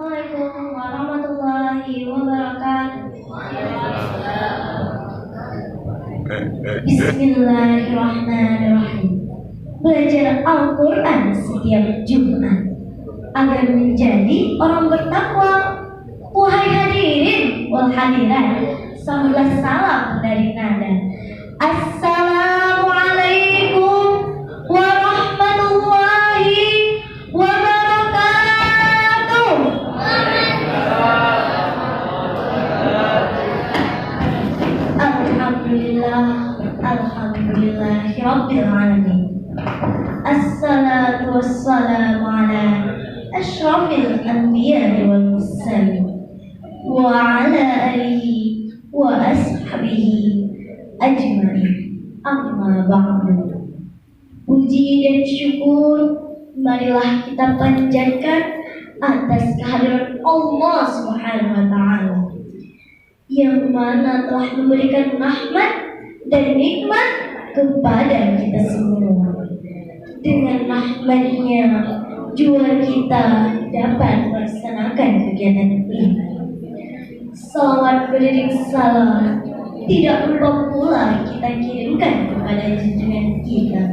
Assalamualaikum warahmatullahi wabarakatuh. Bismillahirrahmanirrahim. Belajar Al-Quran setiap Jumat agar menjadi orang bertakwa. Wahai hadirin wal hadirat, sambutlah salam dari nada. Assalamualaikum warahmatullahi wabarakatuh. Alhamdulillahirabbil alamin. Assalatu wassalamu ala asyrafil anbiya'i wal mursalin wa ala alihi wa ashabihi ajma'in. Amma ba'du. Puji dan syukur marilah kita panjatkan atas kehadiran Allah Subhanahu wa taala yang mana telah memberikan rahmat dan nikmat kepada kita semua. Dengan rahmatnya juga kita dapat melaksanakan kegiatan ini. Salawat beriring salam tidak lupa pula kita kirimkan kepada junjungan kita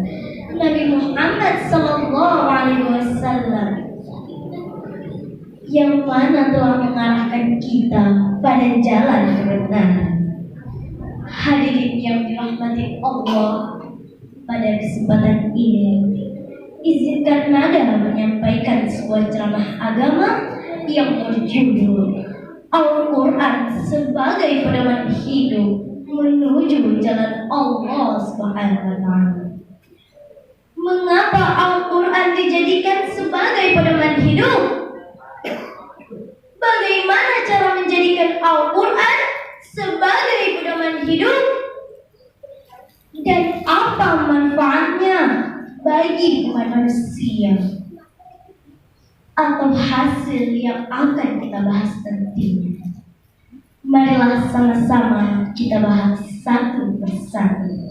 Nabi Muhammad SAW, yang mana telah mengarahkan kita pada jalan kebenaran. Hadirin yang dirahmati Allah, pada kesempatan ini izinkan nada menyampaikan sebuah ceramah agama yang berjudul Al-Quran sebagai pedoman hidup menuju jalan Allah Subhanahu wa taala. Mengapa Al-Quran dijadikan sebagai pedoman hidup? Bagaimana cara menjadikan Al-Quran sebagai pedoman hidup? Dan apa manfaatnya bagi manusia? Atau hasil yang akan kita bahas nantinya. Marilah sama-sama kita bahas satu persatu.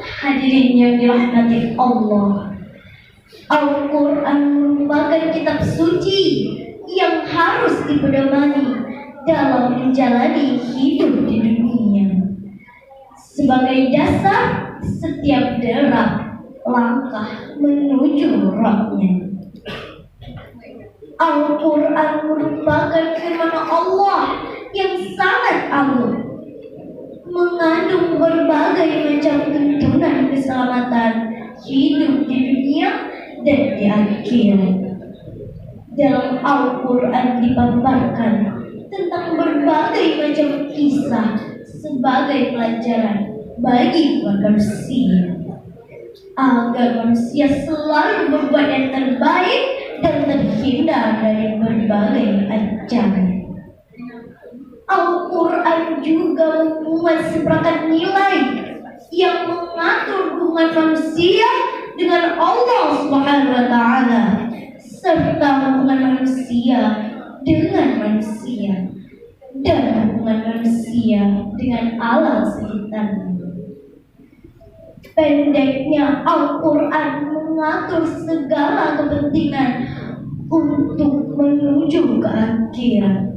Hadirin yang dirahmati Allah, Al-Quran merupakan kitab suci yang harus dipedomani dalam menjalani hidup di dunia sebagai dasar setiap derap langkah menuju Rabb-Nya. Al-Quran merupakan firman Allah yang sangat agung, mengandung berbagai macam tuntunan keselamatan hidup di dunia dan di akhirat. Dalam Al-Quran dipaparkan tentang berbagai macam kisah sebagai pelajaran bagi manusia, agar manusia selalu berbuat yang terbaik dan terhindar dari berbagai ancaman. Al-Quran juga memuat seperangkat nilai yang mengatur hubungan manusia dengan Allah Subhanahu wa taala serta hubungan manusia dengan manusia dan hubungan manusia dengan alam sekitarnya. Pendeknya, Al-Quran mengatur segala kepentingan untuk menuju ke akhirat.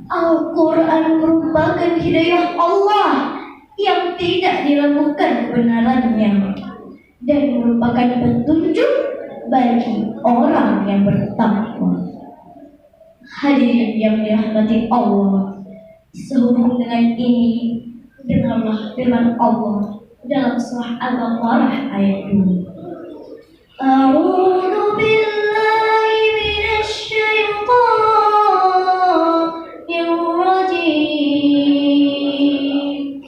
Al-Quran merupakan hidayah Allah yang tidak diragukan kebenarannya dan merupakan petunjuk bagi orang yang bertakwa. Hadirin yang dirahmati Allah, sehubung dengan ini, dengarlah firman Allah dalam surah Al-Baqarah ayat 2. A'udzu billahi minasy syaithanir rajim.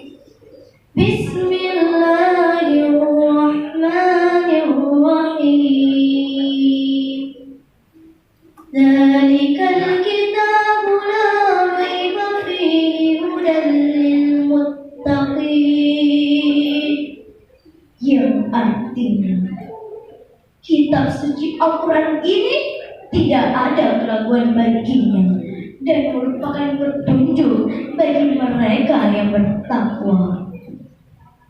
Bismillahirrahmanirrahim. Dzalikal kitabu la raiba fihi hudan lil muttaqin. Yang artinya, kitab suci Al-Quran ini tidak ada keraguan baginya dan merupakan petunjuk bagi mereka yang bertakwa.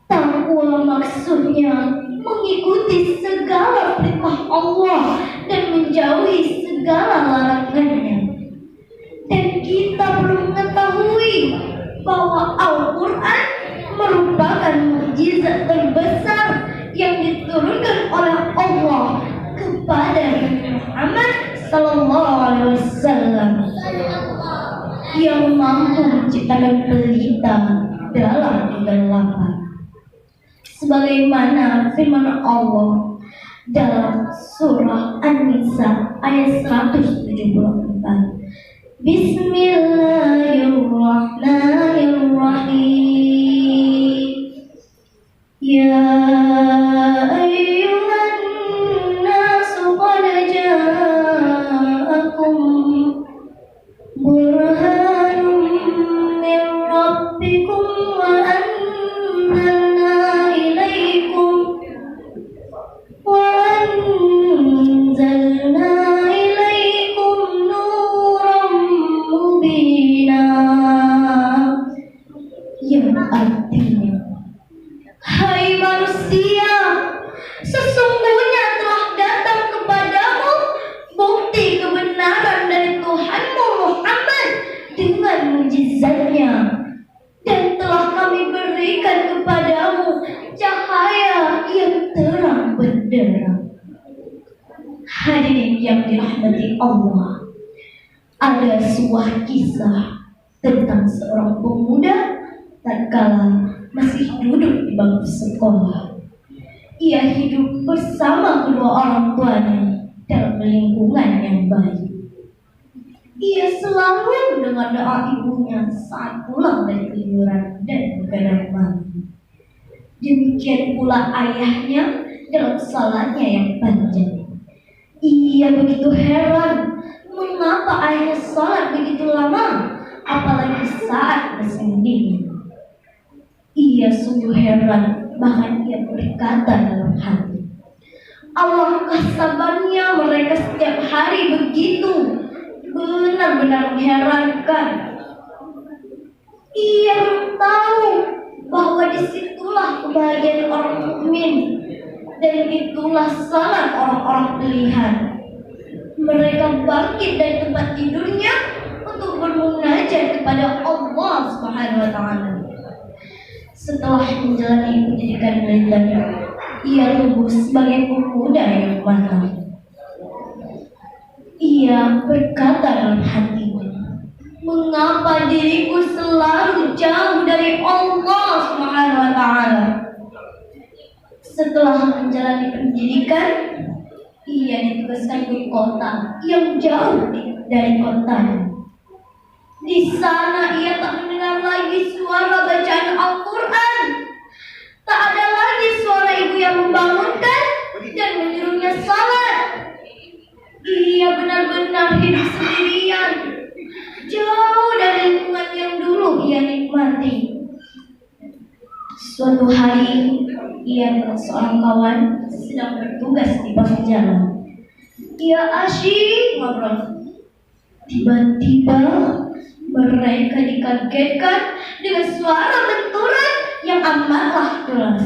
Takwa maksudnya mengikuti segala perintah Allah dan menjauhi segala segala larangannya. Dan kita perlu mengetahui bahwa Al-Quran merupakan mukjizat terbesar yang diturunkan oleh Allah kepada Nabi Muhammad Sallallahu Alaihi Wasallam, yang mampu menciptakan pelita dalam kegelapan, sebagaimana firman Allah dalam surah An-Nisa ayat 174. Bismillahirrahmanirrahim. Ya ayyuhan nasu qad ja'akum burhanun min rabbikum wa anzalna ilaykum nuran mubina, yang artinya, hai manusia, sesungguhnya telah datang kepadamu bukti kebenaran dari Tuhanmu Muhammad dengan mukjizatnya, dan telah kami berikan kepadamu cahaya yang terang benderang. Hadirin yang dirahmati Allah, ada sebuah kisah tentang seorang pemuda tatkala masih duduk di bangku sekolah. Ia hidup bersama kedua orang tuanya dalam lingkungan yang baik. Ia selalu mendengar doa ibunya saat pulang dari keliuran dan begadang malam. Demikian pula ayahnya dalam salatnya yang panjang. Ia begitu heran mengapa ayahnya salat begitu lama, apalagi saat musim dingin. Ia sungguh heran, bahkan ia berkata dalam hati, alangkah sabarnya mereka setiap hari begitu, benar-benar mengherankan. Ia belum tahu bahwa disitulah kebahagiaan orang mukmin, dan itulah salat orang-orang pilihan. Mereka bangkit dari tempat tidurnya untuk bermunajat kepada Allah Subhanahu wa Ta'ala. Setelah menjalani pendidikan militer, ia tumbuh sebagai pemuda yang matang. Ia berkata dalam hatinya, mengapa diriku selalu jauh dari Allah Subhanahu wa Ta'ala? Setelah menjalani pendidikan, ia ditugaskan ke kota yang jauh dari kotanya. Di sana ia tak mendengar lagi suara bacaan Al-Quran. Tak ada lagi suara ibu yang membangunkan dan menyuruhnya salat. Ia benar-benar hidup sendirian, jauh dari lingkungan yang dulu ia nikmati. Suatu hari, ia dan seorang kawan sedang bertugas di pinggir jalan. Ia asyik ngobrol. Tiba-tiba mereka dikagetkan dengan suara benturan yang amatlah keras.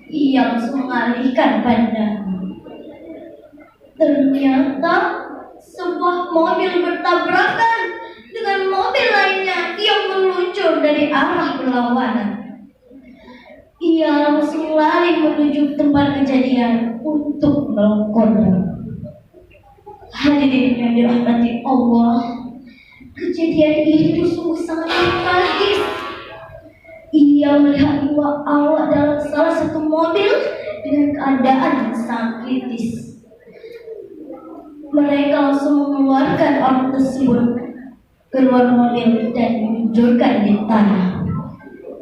Ia langsung mengalihkan pandangan. Ternyata sebuah mobil bertabrakan dengan mobil lainnya yang meluncur dari arah berlawanan. Ia langsung lari menuju tempat kejadian untuk menolong korban. Hadirin yang dirahmati Allah, kejadian itu sungguh sangat tragis. Ia melihat dua awak dalam salah satu mobil dengan keadaan yang sangat kritis. Mereka langsung mengeluarkan orang tersebut keluar mobil dan menunjukkan di tanah.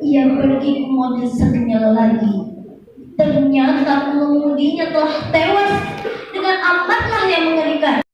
Ia pergi ke mobil satunya lagi. Ternyata pengemudinya telah tewas dengan amatlah yang mengerikan.